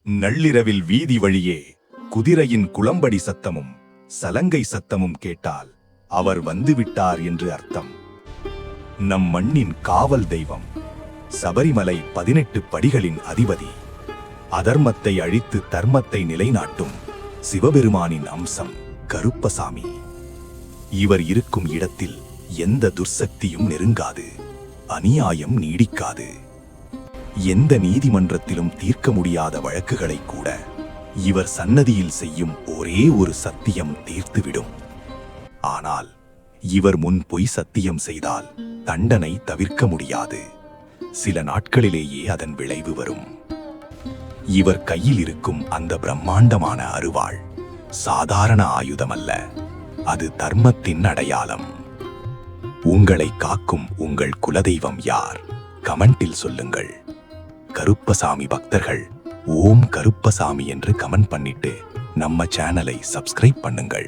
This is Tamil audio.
நள்ளிரவில் வீதி வழியே குதிரையின் குளம்படி சத்தமும் சலங்கை சத்தமும் கேட்டால் அவர் வந்துவிட்டார் என்று அர்த்தம். நம் மண்ணின் காவல் தெய்வம், சபரிமலை 18 படிகளின் அதிபதி, அதர்மத்தை அழித்து தர்மத்தை நிலைநாட்டும் சிவபெருமானின் அம்சம் கருப்பசாமி. இவர் இருக்கும் இடத்தில் எந்த துர்சக்தியும் நெருங்காது, அநியாயம் நீடிக்காது. எந்த நீதிமன்றத்திலும் தீர்க்க முடியாத வழக்குகளை கூட இவர் சன்னதியில் செய்யும் ஒரே ஒரு சத்தியம் தீர்த்துவிடும். ஆனால் இவர் முன் பொய் சத்தியம் செய்தால் தண்டனை தவிர்க்க முடியாது. சில நாட்களிலேயே அதன் விளைவு வரும். இவர் கையில் இருக்கும் அந்த பிரம்மாண்டமான அருவாள் சாதாரண ஆயுதமல்ல, அது தர்மத்தின் அடையாளம். உங்களை காக்கும் உங்கள் குலதெய்வம் யார்? கமெண்டில் சொல்லுங்கள். கருப்பசாமி பக்தர்கள் ஓம் கருப்பசாமி என்று கமெண்ட் பண்ணிட்டு நம்ம சேனலை சப்ஸ்கிரைப் பண்ணுங்கள்.